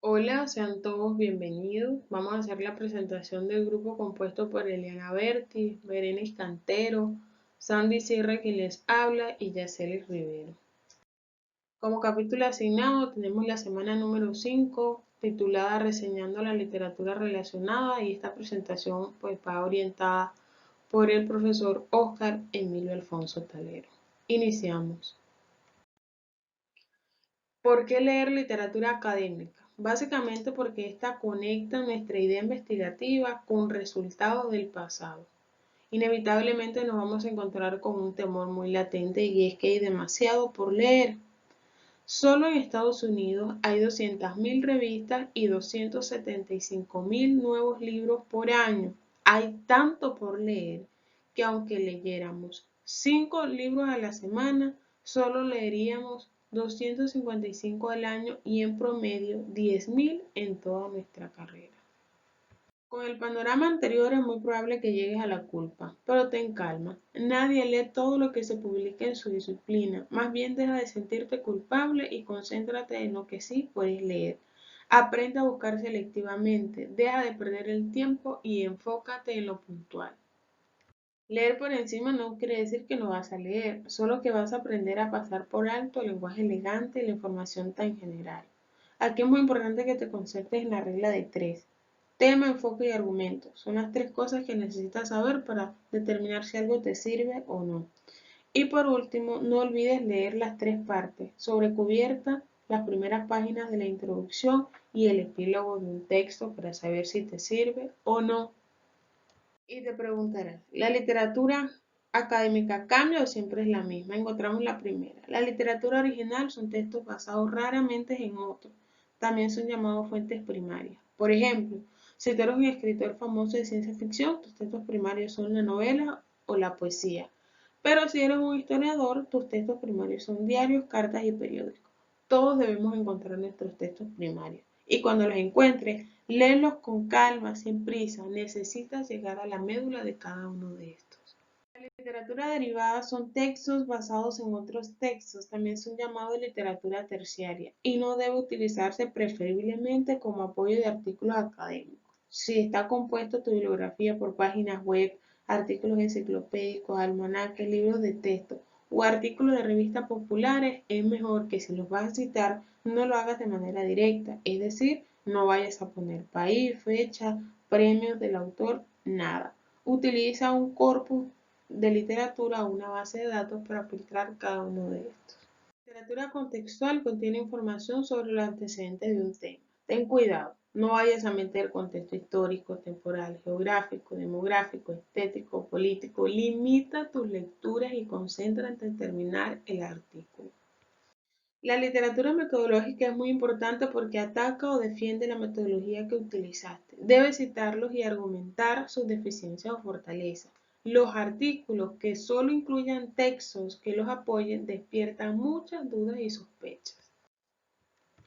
Hola, sean todos bienvenidos. Vamos a hacer la presentación del grupo compuesto por Eliana Berti, Berenice Cantero, Sandy Sierra quien les habla y Yacelis Rivero. Como capítulo asignado tenemos la semana número 5 titulada Reseñando la literatura relacionada y esta presentación pues va orientada por el profesor Óscar Emilio Alfonso Talero. Iniciamos. ¿Por qué leer literatura académica? Básicamente porque esta conecta nuestra idea investigativa con resultados del pasado. Inevitablemente nos vamos a encontrar con un temor muy latente y es que hay demasiado por leer. Solo en Estados Unidos hay 200.000 revistas y 275.000 nuevos libros por año. Hay tanto por leer que aunque leyéramos 5 libros a la semana, solo leeríamos 255 al año y en promedio 10.000 en toda nuestra carrera. Con el panorama anterior es muy probable que llegues a la culpa, pero ten calma. Nadie lee todo lo que se publica en su disciplina. Más bien deja de sentirte culpable y concéntrate en lo que sí puedes leer. Aprende a buscar selectivamente, deja de perder el tiempo y enfócate en lo puntual. Leer por encima no quiere decir que no vas a leer, solo que vas a aprender a pasar por alto el lenguaje elegante y la información tan general. Aquí es muy importante que te concentres en la regla de 3. Tema, enfoque y argumento. Son las 3 cosas que necesitas saber para determinar si algo te sirve o no. Y por último, no olvides leer las 3 partes, sobre cubierta, las primeras páginas de la introducción y el epílogo de un texto para saber si te sirve o no. Y te preguntarás, ¿la literatura académica cambia o siempre es la misma? Encontramos la primera. La literatura original son textos basados raramente en otros. También son llamados fuentes primarias. Por ejemplo, si tú eres un escritor famoso de ciencia ficción, tus textos primarios son la novela o la poesía. Pero si eres un historiador, tus textos primarios son diarios, cartas y periódicos. Todos debemos encontrar nuestros textos primarios. Y cuando los encuentres, léelos con calma, sin prisa. Necesitas llegar a la médula de cada uno de estos. La literatura derivada son textos basados en otros textos, también son llamados literatura terciaria y no debe utilizarse preferiblemente como apoyo de artículos académicos. Si está compuesto tu bibliografía por páginas web, artículos enciclopédicos, almanaques, libros de texto o artículos de revistas populares, es mejor que si los vas a citar no lo hagas de manera directa, es decir, no vayas a poner país, fecha, premios del autor, nada. Utiliza un corpus de literatura o una base de datos para filtrar cada uno de estos. La literatura contextual contiene información sobre los antecedentes de un tema. Ten cuidado, no vayas a meter contexto histórico, temporal, geográfico, demográfico, estético, político. Limita tus lecturas y concéntrate en terminar el artículo. La literatura metodológica es muy importante porque ataca o defiende la metodología que utilizaste. Debes citarlos y argumentar sus deficiencias o fortalezas. Los artículos que solo incluyan textos que los apoyen despiertan muchas dudas y sospechas.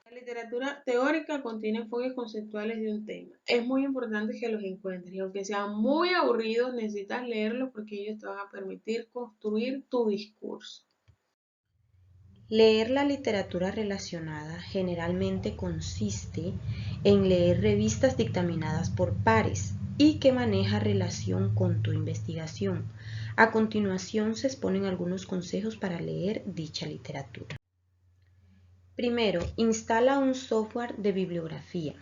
La literatura teórica contiene enfoques conceptuales de un tema. Es muy importante que los encuentres y aunque sean muy aburridos, necesitas leerlos porque ellos te van a permitir construir tu discurso. Leer la literatura relacionada generalmente consiste en leer revistas dictaminadas por pares y que maneja relación con tu investigación. A continuación se exponen algunos consejos para leer dicha literatura. Primero, instala un software de bibliografía.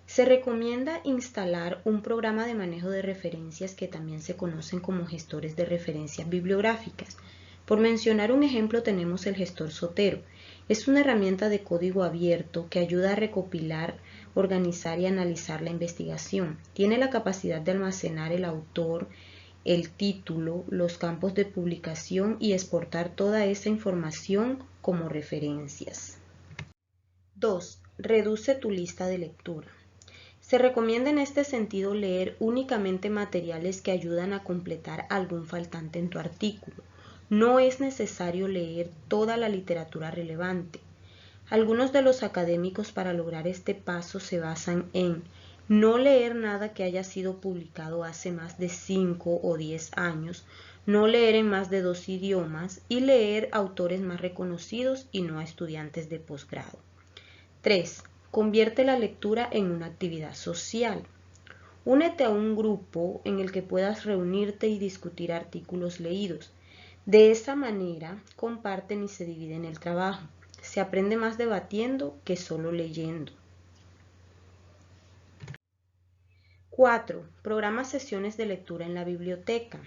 Se recomienda instalar un programa de manejo de referencias que también se conocen como gestores de referencias bibliográficas. Por mencionar un ejemplo tenemos el gestor Zotero. Es una herramienta de código abierto que ayuda a recopilar, organizar y analizar la investigación. Tiene la capacidad de almacenar el autor, el título, los campos de publicación y exportar toda esa información como referencias. 2. Reduce tu lista de lectura. Se recomienda en este sentido leer únicamente materiales que ayudan a completar algún faltante en tu artículo. No es necesario leer toda la literatura relevante. Algunos de los académicos para lograr este paso se basan en no leer nada que haya sido publicado hace más de 5 o 10 años, no leer en más de 2 idiomas y leer autores más reconocidos y no a estudiantes de posgrado. 3. convierte la lectura en una actividad social. Únete a un grupo en el que puedas reunirte y discutir artículos leídos. De esa manera, comparten y se dividen el trabajo. Se aprende más debatiendo que solo leyendo. 4. Programa sesiones de lectura en la biblioteca.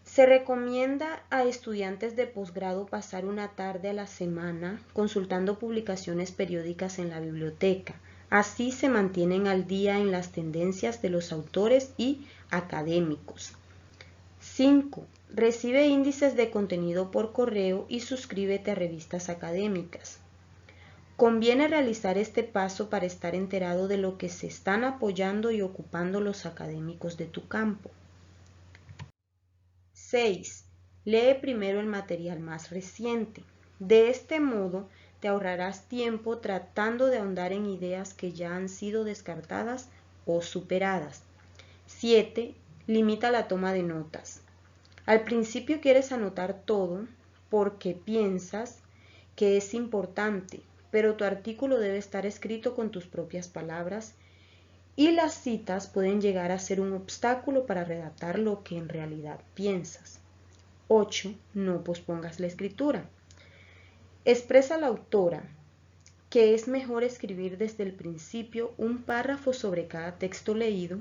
Se recomienda a estudiantes de posgrado pasar una tarde a la semana consultando publicaciones periódicas en la biblioteca. Así se mantienen al día en las tendencias de los autores y académicos. 5. Recibe índices de contenido por correo y suscríbete a revistas académicas. Conviene realizar este paso para estar enterado de lo que se están apoyando y ocupando los académicos de tu campo. 6. Lee primero el material más reciente. De este modo, te ahorrarás tiempo tratando de ahondar en ideas que ya han sido descartadas o superadas. 7. Limita la toma de notas. Al principio quieres anotar todo porque piensas que es importante, pero tu artículo debe estar escrito con tus propias palabras y las citas pueden llegar a ser un obstáculo para redactar lo que en realidad piensas. 8. No pospongas la escritura. Expresa la autora que es mejor escribir desde el principio un párrafo sobre cada texto leído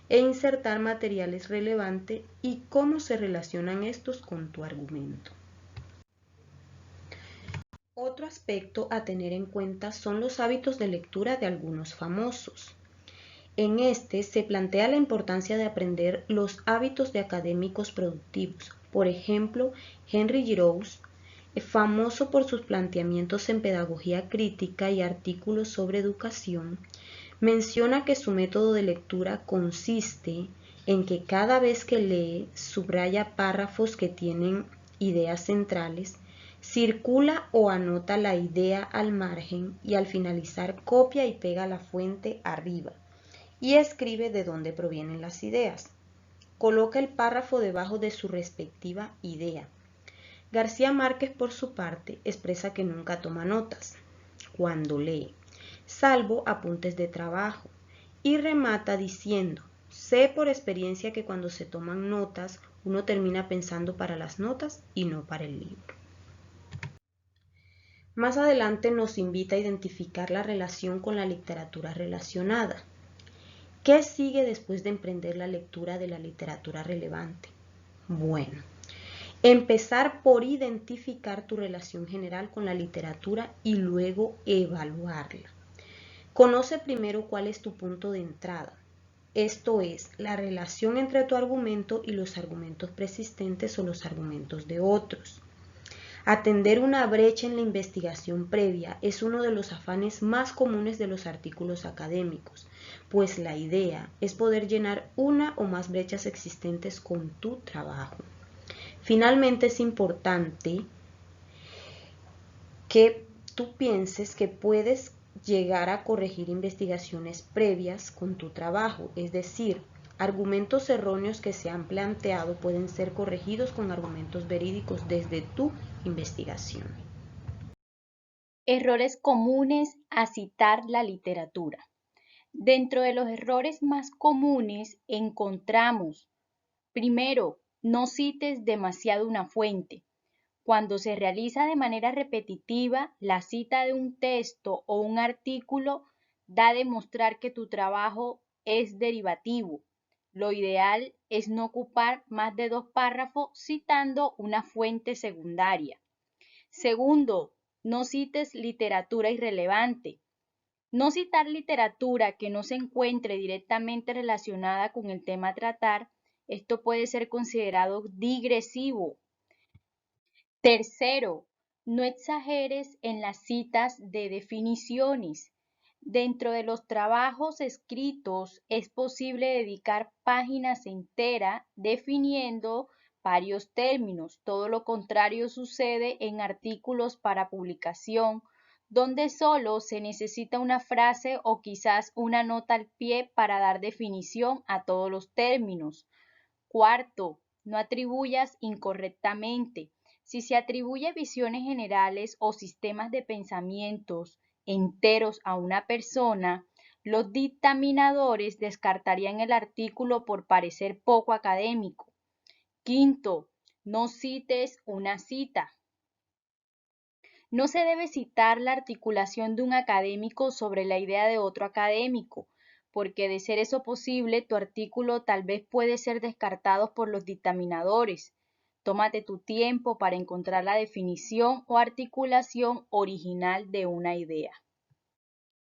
e insertar materiales relevantes y cómo se relacionan estos con tu argumento. Otro aspecto a tener en cuenta son los hábitos de lectura de algunos famosos. En este se plantea la importancia de aprender los hábitos de académicos productivos. Por ejemplo, Henry Giroux, famoso por sus planteamientos en pedagogía crítica y artículos sobre educación, menciona que su método de lectura consiste en que cada vez que lee subraya párrafos que tienen ideas centrales, circula o anota la idea al margen y al finalizar copia y pega la fuente arriba y escribe de dónde provienen las ideas. Coloca el párrafo debajo de su respectiva idea. García Márquez, por su parte, expresa que nunca toma notas cuando lee, salvo apuntes de trabajo, y remata diciendo: sé por experiencia que cuando se toman notas, uno termina pensando para las notas y no para el libro. Más adelante nos invita a identificar la relación con la literatura relacionada. ¿Qué sigue después de emprender la lectura de la literatura relevante? Bueno, empezar por identificar tu relación general con la literatura y luego evaluarla. Conoce primero cuál es tu punto de entrada, esto es, la relación entre tu argumento y los argumentos persistentes o los argumentos de otros. Atender una brecha en la investigación previa es uno de los afanes más comunes de los artículos académicos, pues la idea es poder llenar una o más brechas existentes con tu trabajo. Finalmente, es importante que tú pienses que puedes llegar a corregir investigaciones previas con tu trabajo, es decir, argumentos erróneos que se han planteado pueden ser corregidos con argumentos verídicos desde tu investigación. Errores comunes a citar la literatura. Dentro de los errores más comunes encontramos, primero, no cites demasiado una fuente. Cuando se realiza de manera repetitiva, la cita de un texto o un artículo da a demostrar que tu trabajo es derivativo. Lo ideal es no ocupar más de 2 párrafos citando una fuente secundaria. Segundo, no cites literatura irrelevante. No citar literatura que no se encuentre directamente relacionada con el tema a tratar, esto puede ser considerado digresivo. Tercero, no exageres en las citas de definiciones. Dentro de los trabajos escritos es posible dedicar páginas enteras definiendo varios términos. Todo lo contrario sucede en artículos para publicación, donde solo se necesita una frase o quizás una nota al pie para dar definición a todos los términos. Cuarto, no atribuyas incorrectamente. Si se atribuye visiones generales o sistemas de pensamientos enteros a una persona, los dictaminadores descartarían el artículo por parecer poco académico. Quinto, no cites una cita. No se debe citar la articulación de un académico sobre la idea de otro académico, porque de ser eso posible, tu artículo tal vez puede ser descartado por los dictaminadores. Tómate tu tiempo para encontrar la definición o articulación original de una idea.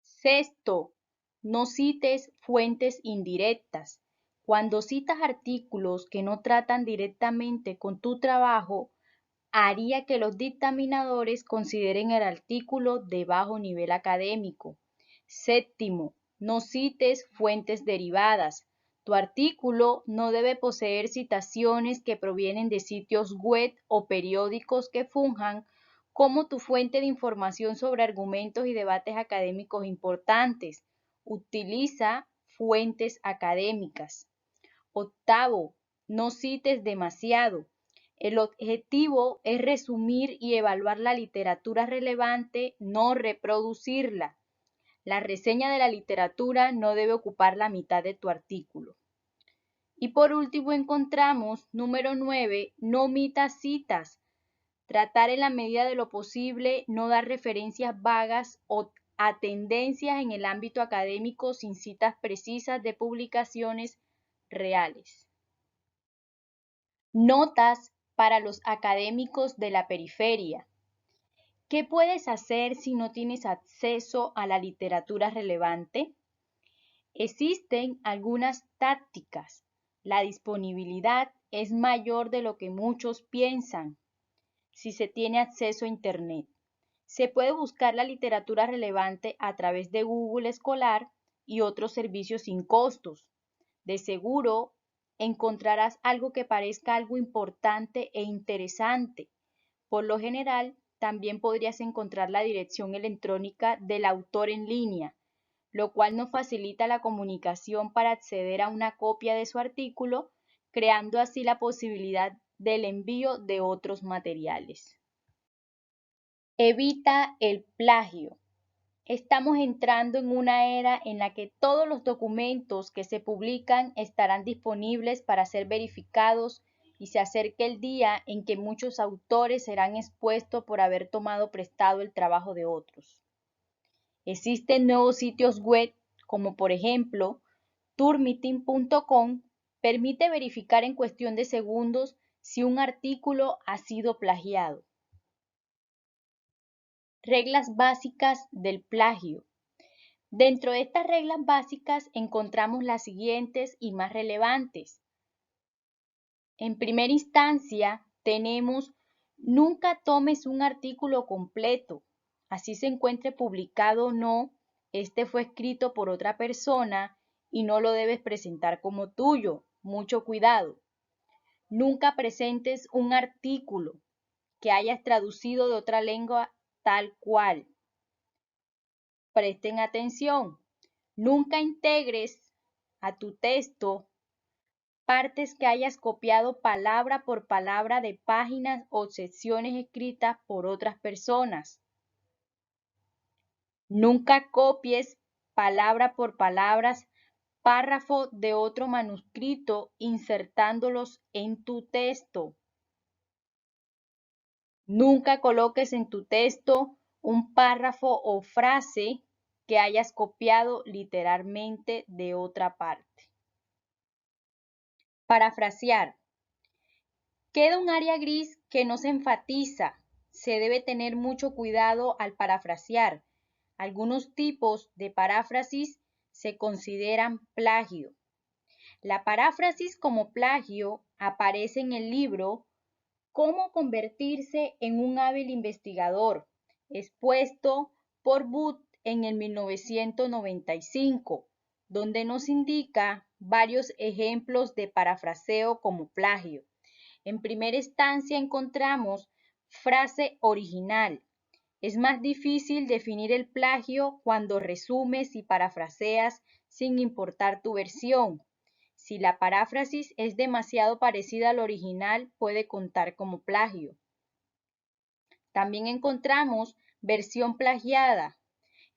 Sexto, no cites fuentes indirectas. Cuando citas artículos que no tratan directamente con tu trabajo, haría que los dictaminadores consideren el artículo de bajo nivel académico. Séptimo, no cites fuentes derivadas. Tu artículo no debe poseer citaciones que provienen de sitios web o periódicos que funjan como tu fuente de información sobre argumentos y debates académicos importantes. Utiliza fuentes académicas. Octavo, no cites demasiado. El objetivo es resumir y evaluar la literatura relevante, no reproducirla. La reseña de la literatura no debe ocupar la mitad de tu artículo. Y por último encontramos, número 9, no omitas citas. Tratar en la medida de lo posible, no dar referencias vagas o a tendencias en el ámbito académico sin citas precisas de publicaciones reales. Notas para los académicos de la periferia. ¿Qué puedes hacer si no tienes acceso a la literatura relevante? Existen algunas tácticas. La disponibilidad es mayor de lo que muchos piensan si se tiene acceso a Internet. Se puede buscar la literatura relevante a través de Google Escolar y otros servicios sin costos. De seguro encontrarás algo que parezca algo importante e interesante. Por lo general, también podrías encontrar la dirección electrónica del autor en línea, lo cual nos facilita la comunicación para acceder a una copia de su artículo, creando así la posibilidad del envío de otros materiales. Evita el plagio. Estamos entrando en una era en la que todos los documentos que se publican estarán disponibles para ser verificados y se acerca el día en que muchos autores serán expuestos por haber tomado prestado el trabajo de otros. Existen nuevos sitios web como por ejemplo turnitin.com, permite verificar en cuestión de segundos si un artículo ha sido plagiado. Reglas básicas del plagio. Dentro de estas reglas básicas encontramos las siguientes y más relevantes. En primera instancia tenemos nunca tomes un artículo completo, así se encuentre publicado o no, este fue escrito por otra persona y no lo debes presentar como tuyo, mucho cuidado. Nunca presentes un artículo que hayas traducido de otra lengua tal cual. Presten atención, nunca integres a tu texto partes que hayas copiado palabra por palabra de páginas o secciones escritas por otras personas. Nunca copies palabra por palabra párrafo de otro manuscrito insertándolos en tu texto. Nunca coloques en tu texto un párrafo o frase que hayas copiado literalmente de otra parte. Parafrasear. Queda un área gris que no se enfatiza. Se debe tener mucho cuidado al parafrasear. Algunos tipos de paráfrasis se consideran plagio. La paráfrasis como plagio aparece en el libro Cómo convertirse en un hábil investigador, expuesto por Booth en el 1995, donde nos indica varios ejemplos de parafraseo como plagio. En primera instancia encontramos frase original. Es más difícil definir el plagio cuando resumes y parafraseas sin importar tu versión. Si la paráfrasis es demasiado parecida al original, puede contar como plagio. También encontramos versión plagiada.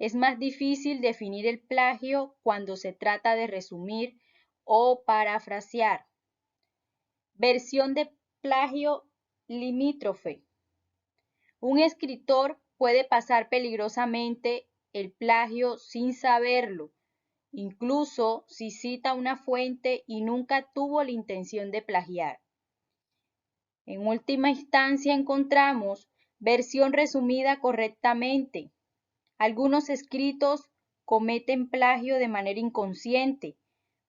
Es más difícil definir el plagio cuando se trata de resumir o parafrasear. Versión de plagio limítrofe. Un escritor puede pasar peligrosamente el plagio sin saberlo, incluso si cita una fuente y nunca tuvo la intención de plagiar. En última instancia encontramos versión resumida correctamente. Algunos escritos cometen plagio de manera inconsciente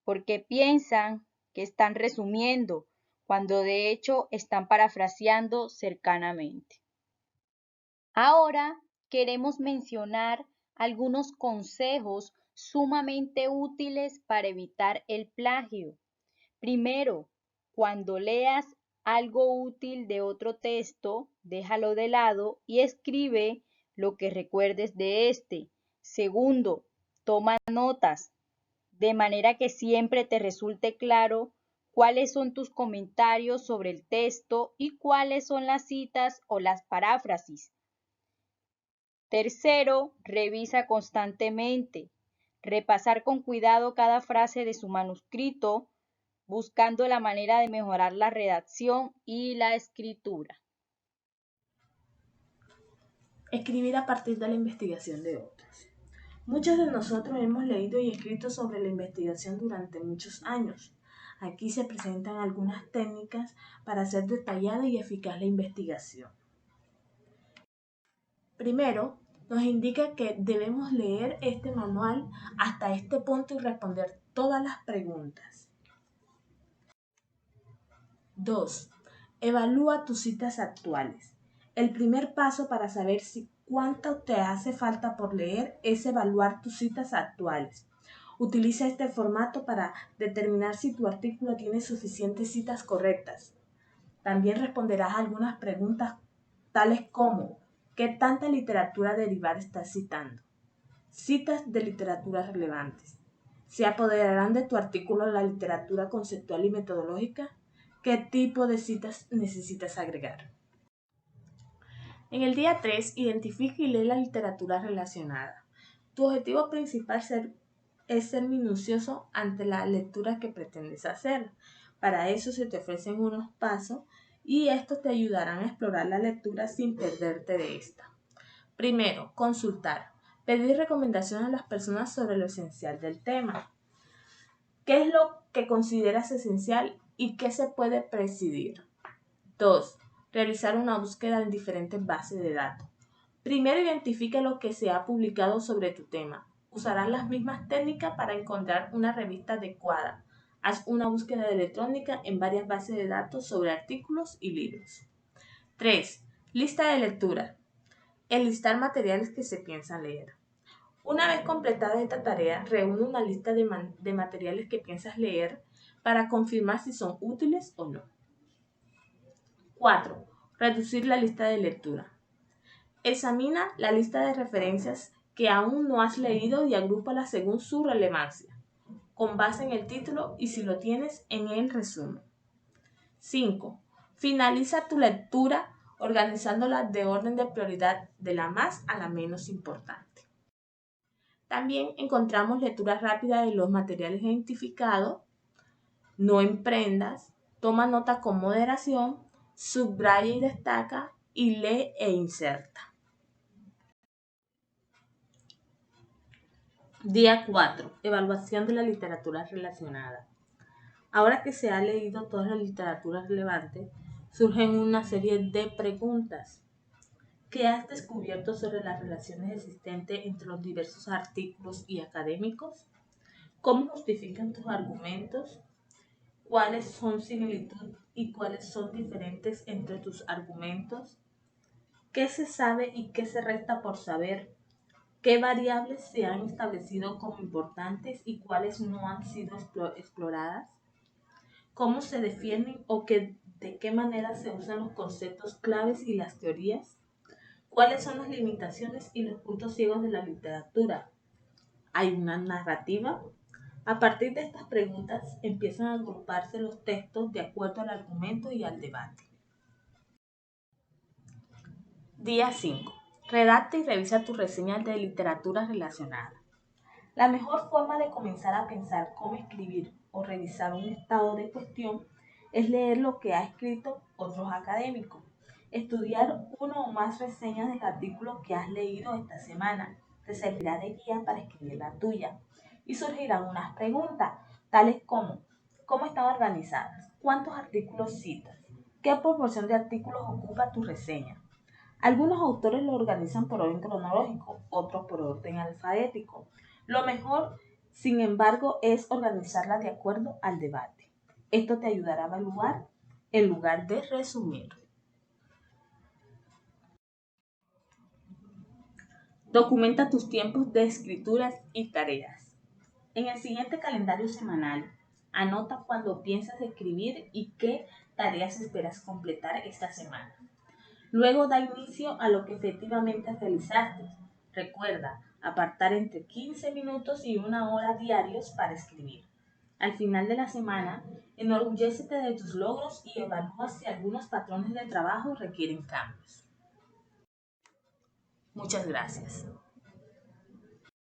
porque piensan que están resumiendo, cuando de hecho están parafraseando cercanamente. Ahora queremos mencionar algunos consejos sumamente útiles para evitar el plagio. Primero, cuando leas algo útil de otro texto, déjalo de lado y escribe lo que recuerdes de este. Segundo, toma notas, de manera que siempre te resulte claro cuáles son tus comentarios sobre el texto y cuáles son las citas o las paráfrasis. Tercero, revisa constantemente. Repasar con cuidado cada frase de su manuscrito, buscando la manera de mejorar la redacción y la escritura. Escribir a partir de la investigación de otros. Muchos de nosotros hemos leído y escrito sobre la investigación durante muchos años. Aquí se presentan algunas técnicas para hacer detallada y eficaz la investigación. Primero, nos indica que debemos leer este manual hasta este punto y responder todas las preguntas. 2. Evalúa tus citas actuales. El primer paso para saber cuánto te hace falta por leer es evaluar tus citas actuales. Utiliza este formato para determinar si tu artículo tiene suficientes citas correctas. También responderás algunas preguntas tales como: ¿qué tanta literatura derivada estás citando? Citas de literatura relevantes. ¿Se apoderarán de tu artículo la literatura conceptual y metodológica? ¿Qué tipo de citas necesitas agregar? En el día 3, identifica y lee la literatura relacionada. Tu objetivo principal es ser minucioso ante la lectura que pretendes hacer. Para eso se te ofrecen unos pasos y estos te ayudarán a explorar la lectura sin perderte de esta. Primero, consultar. Pedir recomendaciones a las personas sobre lo esencial del tema. ¿Qué es lo que consideras esencial y qué se puede prescindir? 2. Realizar una búsqueda en diferentes bases de datos. Primero, identifica lo que se ha publicado sobre tu tema. Usarás las mismas técnicas para encontrar una revista adecuada. Haz una búsqueda electrónica en varias bases de datos sobre artículos y libros. 3. Lista de lectura. Enlistar materiales que se piensan leer. Una vez completada esta tarea, reúne una lista de materiales que piensas leer para confirmar si son útiles o no. 4. Reducir la lista de lectura. Examina la lista de referencias que aún no has leído y agrúpalas según su relevancia, con base en el título y, si lo tienes, en el resumen. 5. Finaliza tu lectura organizándola de orden de prioridad de la más a la menos importante. También encontramos lectura rápida de los materiales identificados. No emprendas, toma nota con moderación, subraya y destaca y lee e inserta. Día 4. Evaluación de la literatura relacionada. Ahora que se ha leído toda la literatura relevante, surgen una serie de preguntas. ¿Qué has descubierto sobre las relaciones existentes entre los diversos artículos y académicos? ¿Cómo justifican tus argumentos? ¿Cuáles son similitudes y cuáles son diferentes entre tus argumentos? ¿Qué se sabe y qué se resta por saber? ¿Qué variables se han establecido como importantes y cuáles no han sido exploradas? ¿Cómo se defienden o de qué manera se usan los conceptos claves y las teorías? ¿Cuáles son las limitaciones y los puntos ciegos de la literatura? ¿Hay una narrativa? A partir de estas preguntas empiezan a agruparse los textos de acuerdo al argumento y al debate. Día 5. Redacta y revisa tus reseñas de literatura relacionada. La mejor forma de comenzar a pensar cómo escribir o revisar un estado de cuestión es leer lo que ha escrito otros académicos. Estudiar uno o más reseñas del artículo que has leído esta semana te servirá de guía para escribir la tuya. Y surgirán unas preguntas, tales como: ¿cómo están organizadas? ¿Cuántos artículos citas? ¿Qué proporción de artículos ocupa tu reseña? Algunos autores lo organizan por orden cronológico, otros por orden alfabético. Lo mejor, sin embargo, es organizarla de acuerdo al debate. Esto te ayudará a evaluar en lugar de resumir. Documenta tus tiempos de escrituras y tareas. En el siguiente calendario semanal, anota cuándo piensas escribir y qué tareas esperas completar esta semana. Luego da inicio a lo que efectivamente realizaste. Recuerda apartar entre 15 minutos y 1 hora diarios para escribir. Al final de la semana, enorgullécete de tus logros y evalúa si algunos patrones de trabajo requieren cambios. Muchas gracias.